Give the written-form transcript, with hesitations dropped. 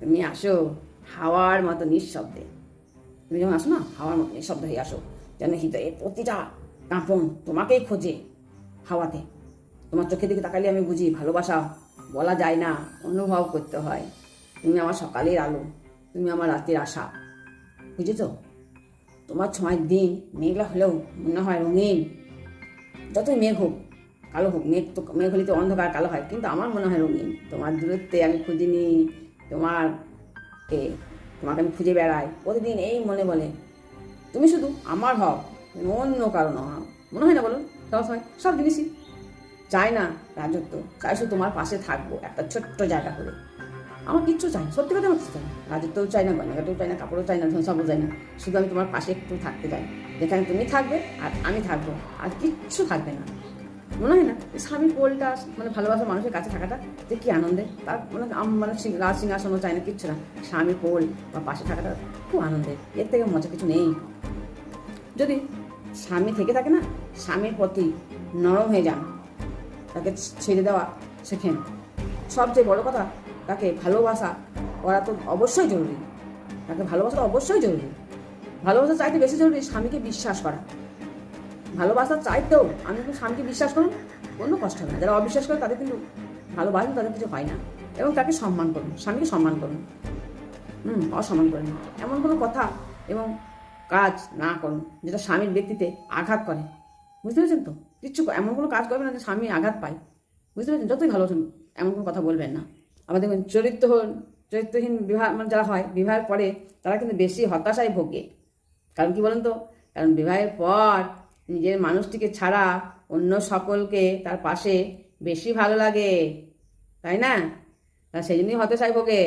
তুমি আসো হাওয়ার মতো নিঃশব্দে। তুমি যখন আসো না হাওয়ার মতো নিঃশব্দ হয়ে আসো, যেন হৃদয়ের প্রতিটা কাঁপন তোমাকেই খোঁজে হাওয়াতে। তোমার চোখের দিকে তাকালে আমি বুঝি ভালোবাসা বলা যায় না, অনুভব করতে হয়। তুমি আমার সকালের আলো, তুমি আমার রাতের আশা, বুঝেছ? তোমার ছোঁয়ার দিন মেঘলা হলেও মনে হয় রঙিন। যতই মেঘ হোক, কালো হোক, মেঘ হলে তো অন্ধকার কালো হয়, কিন্তু আমার মনে হয় রঙিন। তোমার দূরত্বে আমি খুঁজিনি তোমার কে, তোমাকে আমি খুঁজে বেড়াই প্রতিদিন এই মনে বলে তুমি শুধু আমার হও, অন্য কারো নয়। মনে হয় না বলুন? সহজ হয় সব জিনিসই। চাই না রাজত্ব, চাই শুধু তোমার পাশে থাকবো একটা ছোট্ট জায়গা করে। আমার কিচ্ছু চাই, সত্যি কথা আমার কিছু চাই না। রাজত্বও চাই না, গয়নাঘাটেও চাই না, কাপড়ও চাই না, ধনসম্পদও চাই না। শুধু আমি তোমার পাশে একটু থাকতে চাই, যেখানে তুমি থাকবে আর আমি থাকবো, আর কিচ্ছু থাকবে না। মনে হয় না স্বামী কোলটা মানে ভালোবাসা মানুষের কাছে থাকাটা যে কি আনন্দের, তার মানে মানে রাজ সিংহাসনও চাই না, কিচ্ছু না। স্বামী কোল বা পাশে থাকাটা খুব আনন্দের, এর থেকে মজা কিছু নেই। যদি স্বামী থেকে থাকে না, স্বামীর প্রতি নরম হয়ে যান, তাকে ছেড়ে দেওয়া শেখেন। সবচেয়ে বড় কথা, তাকে ভালোবাসা করা তো অবশ্যই জরুরি, তাকে ভালোবাসা অবশ্যই জরুরি। ভালোবাসা চাইতে বেশি জরুরি স্বামীকে বিশ্বাস করা। ভালোবাসা চাইতেও আমি কিন্তু স্বামীকে বিশ্বাস করুন, কোনো কষ্ট হবে না। যারা অবিশ্বাস করে তাদের কিন্তু ভালোবাসুন, তাদের কিছু হয় না। এবং তাকে সম্মান করুন, স্বামীকে সম্মান করুন, অসম্মান করেন না। এমন কোনো কথা এবং কাজ না করুন যেটা স্বামীর ব্যক্তিতে আঘাত করে। বুঝতে পেরেছেন তো? কিচ্ছু এমন কোনো কাজ করবেন না যে স্বামী আঘাত পায়। বুঝতে পেরেছেন? যতই ভালোবাসুন এমন কোনো কথা বলবেন না। আবার দেখবেন চরিত্রহীন বিবাহ মানে যারা হয়, বিবাহের পরে তারা কিন্তু বেশি হতাশায় ভোগে। কারণ কি বলেন তো? কারণ বিবাহের পর নিজের মানুষটিকে ছাড়া অন্য সকলকে তার পাশে বেশি ভালো লাগে, তাই না? তা সেই জন্যই হতাশায় ভোগে।